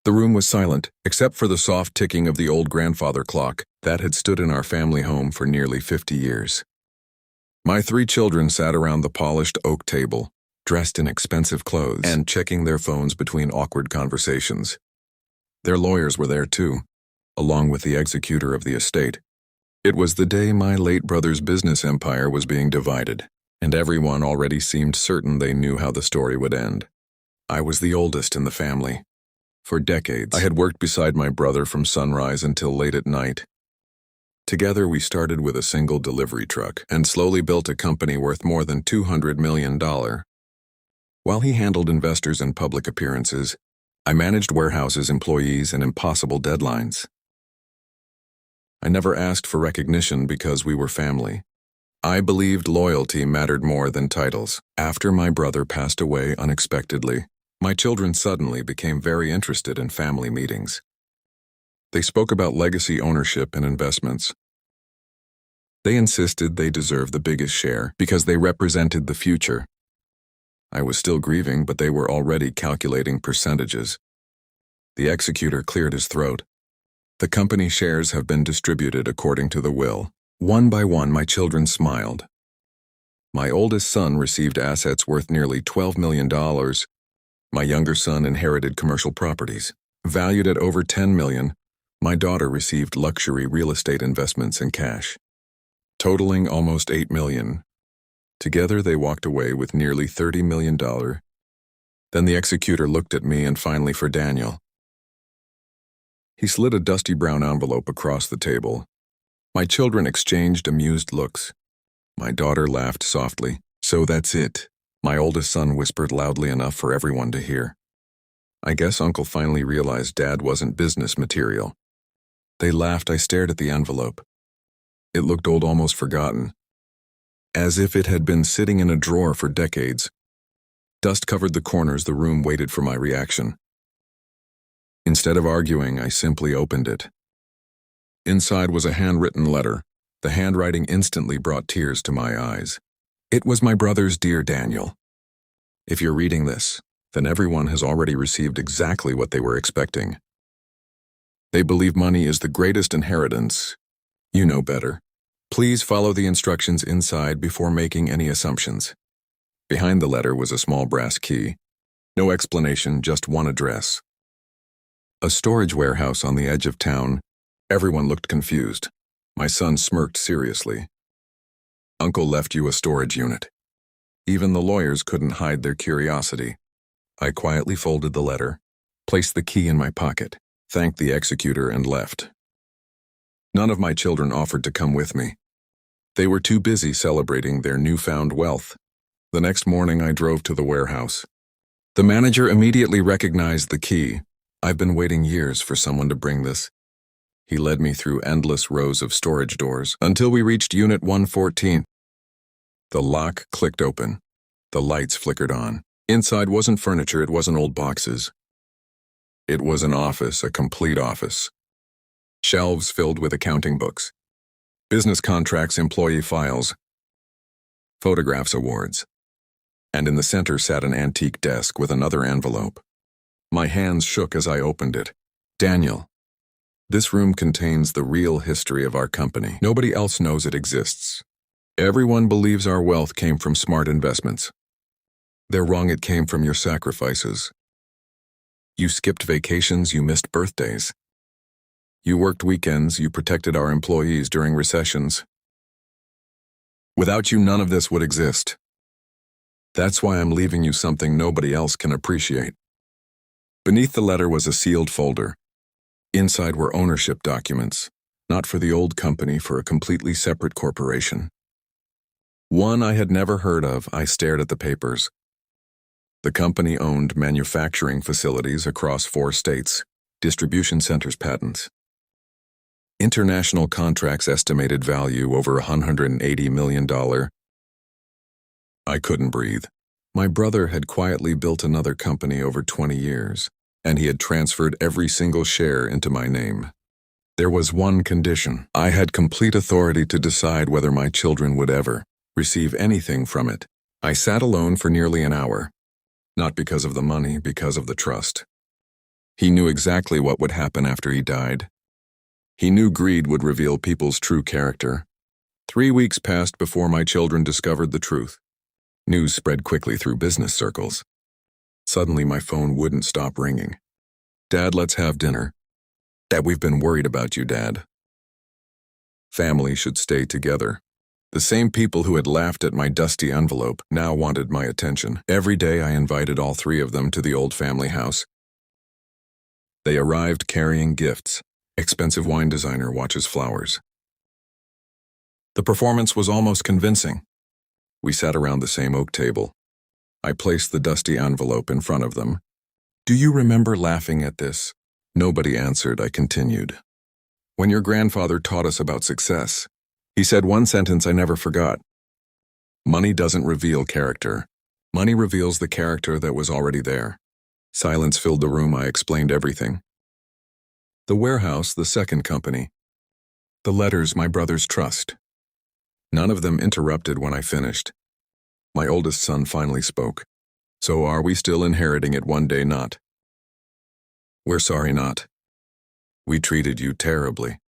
The room was silent, except for the soft ticking of the old grandfather clock that had stood in our family home for nearly 50 years. My 3 children sat around the polished oak table, dressed in expensive clothes and checking their phones between awkward conversations. Their lawyers were there too, along with the executor of the estate. It was the day my late brother's business empire was being divided, and everyone already seemed certain they knew how the story would end. I was the oldest in the family. For decades, I had worked beside my brother from sunrise until late at night. Together, we started with a single delivery truck and slowly built a company worth more than $200 million. While he handled investors and public appearances, I managed warehouses, employees, and impossible deadlines. I never asked for recognition because we were family. I believed loyalty mattered more than titles. After my brother passed away unexpectedly, my children suddenly became very interested in family meetings. They spoke about legacy ownership and investments. They insisted they deserved the biggest share because they represented the future. I was still grieving, but they were already calculating percentages. The executor cleared his throat. The company shares have been distributed according to the will. One by one, my children smiled. My oldest son received assets worth nearly $12 million. My younger son inherited commercial properties, valued at over $10 million. My daughter received luxury real estate investments in cash, totaling almost $8 million. Together, they walked away with nearly $30 million. Then the executor looked at me and finally for Daniel. He slid a dusty brown envelope across the table. My children exchanged amused looks. My daughter laughed softly. "So that's it," my oldest son whispered loudly enough for everyone to hear. I guess Uncle finally realized Dad wasn't business material. They laughed. I stared at the envelope. It looked old, almost forgotten, as if it had been sitting in a drawer for decades. Dust covered the corners. The room waited for my reaction. Instead of arguing, I simply opened it. Inside was a handwritten letter. The handwriting instantly brought tears to my eyes. It was my brother's "Dear Daniel, if you're reading this, then everyone has already received exactly what they were expecting. They believe money is the greatest inheritance. You know better. Please follow the instructions inside before making any assumptions." Behind the letter was a small brass key. No explanation, just one address. A storage warehouse on the edge of town. Everyone looked confused. My son smirked seriously. "Uncle left you a storage unit." Even the lawyers couldn't hide their curiosity. I quietly folded the letter, placed the key in my pocket, thanked the executor, and left. None of my children offered to come with me. They were too busy celebrating their newfound wealth. The next morning, I drove to the warehouse. The manager immediately recognized the key. "I've been waiting years for someone to bring this." He led me through endless rows of storage doors until we reached Unit 114. The lock clicked open. The lights flickered on. Inside wasn't furniture, it wasn't old boxes. It was an office, a complete office. Shelves filled with accounting books, business contracts, employee files, photographs, awards. And in the center sat an antique desk with another envelope. My hands shook as I opened it. "Daniel, this room contains the real history of our company. Nobody else knows it exists. Everyone believes our wealth came from smart investments. They're wrong. It came from your sacrifices. You skipped vacations, you missed birthdays. You worked weekends, you protected our employees during recessions. Without you, none of this would exist. That's why I'm leaving you something nobody else can appreciate." Beneath the letter was a sealed folder. Inside were ownership documents, not for the old company, for a completely separate corporation. One I had never heard of. I stared at the papers. The company owned manufacturing facilities across 4 states, distribution centers, patents. International contracts, estimated value over $180 million. I couldn't breathe. My brother had quietly built another company over 20 years, and he had transferred every single share into my name. There was one condition. I had complete authority to decide whether my children would ever receive anything from it. I sat alone for nearly an hour. Not because of the money, because of the trust. He knew exactly what would happen after he died. He knew greed would reveal people's true character. 3 weeks passed before my children discovered the truth. News spread quickly through business circles. Suddenly, my phone wouldn't stop ringing. "Dad, let's have dinner." "Dad, we've been worried about you, Dad." Family should stay together. The same people who had laughed at my dusty envelope now wanted my attention. Every day I invited all 3 of them to the old family house. They arrived carrying gifts. Expensive wine designer watches flowers. The performance was almost convincing. We sat around the same oak table. I placed the dusty envelope in front of them. "Do you remember laughing at this?" Nobody answered. I continued. "When your grandfather taught us about success, he said one sentence I never forgot. Money doesn't reveal character. Money reveals the character that was already there." Silence filled the room. I explained everything. The warehouse, the second company. The letters, my brother's trust. None of them interrupted when I finished. My oldest son finally spoke. "So are we still inheriting it one day, not?" "We're sorry, not. We treated you terribly."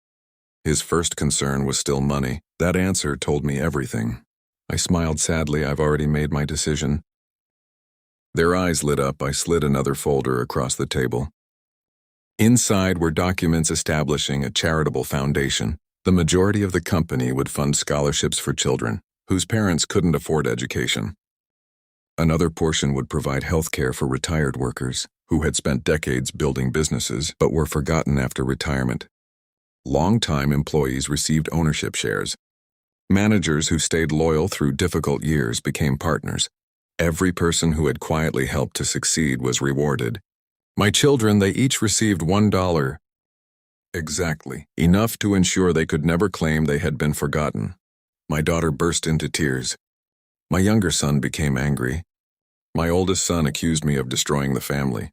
His first concern was still money. That answer told me everything. I smiled sadly. I've already made my decision. Their eyes lit up. I slid another folder across the table. Inside were documents establishing a charitable foundation. The majority of the company would fund scholarships for children whose parents couldn't afford education. Another portion would provide health care for retired workers who had spent decades building businesses but were forgotten after retirement. Long-time employees received ownership shares. Managers who stayed loyal through difficult years became partners. Every person who had quietly helped to succeed was rewarded. My children, they each received $1. Exactly, enough to ensure they could never claim they had been forgotten. My daughter burst into tears. My younger son became angry. My oldest son accused me of destroying the family.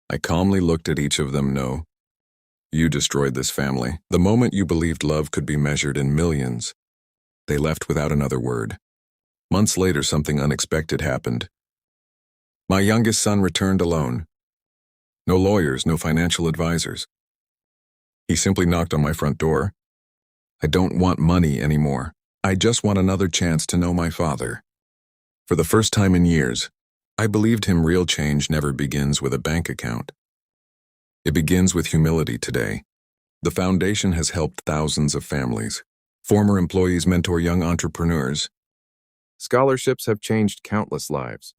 I calmly looked at each of them. "No, you destroyed this family. The moment you believed love could be measured in millions." They left without another word. Months later, something unexpected happened. My youngest son returned alone. No lawyers, no financial advisors. He simply knocked on my front door. "I don't want money anymore. I just want another chance to know my father." For the first time in years, I believed him. Real change never begins with a bank account. It begins with humility today. The foundation has helped thousands of families. Former employees mentor young entrepreneurs. Scholarships have changed countless lives.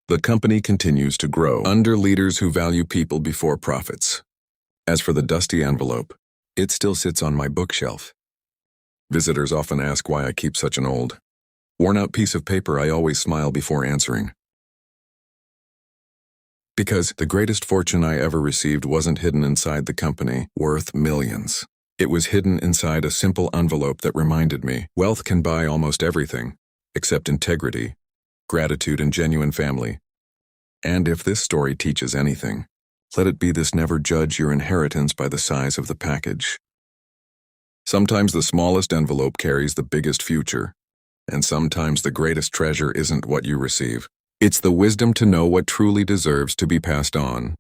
The company continues to grow under leaders who value people before profits. As for the dusty envelope, it still sits on my bookshelf. Visitors often ask why I keep such an old, worn-out piece of paper. I always smile before answering. Because the greatest fortune I ever received wasn't hidden inside the company, worth millions. It was hidden inside a simple envelope that reminded me, wealth can buy almost everything, except integrity, gratitude, and genuine family. And if this story teaches anything, let it be this: never judge your inheritance by the size of the package. Sometimes the smallest envelope carries the biggest future, and sometimes the greatest treasure isn't what you receive. It's the wisdom to know what truly deserves to be passed on.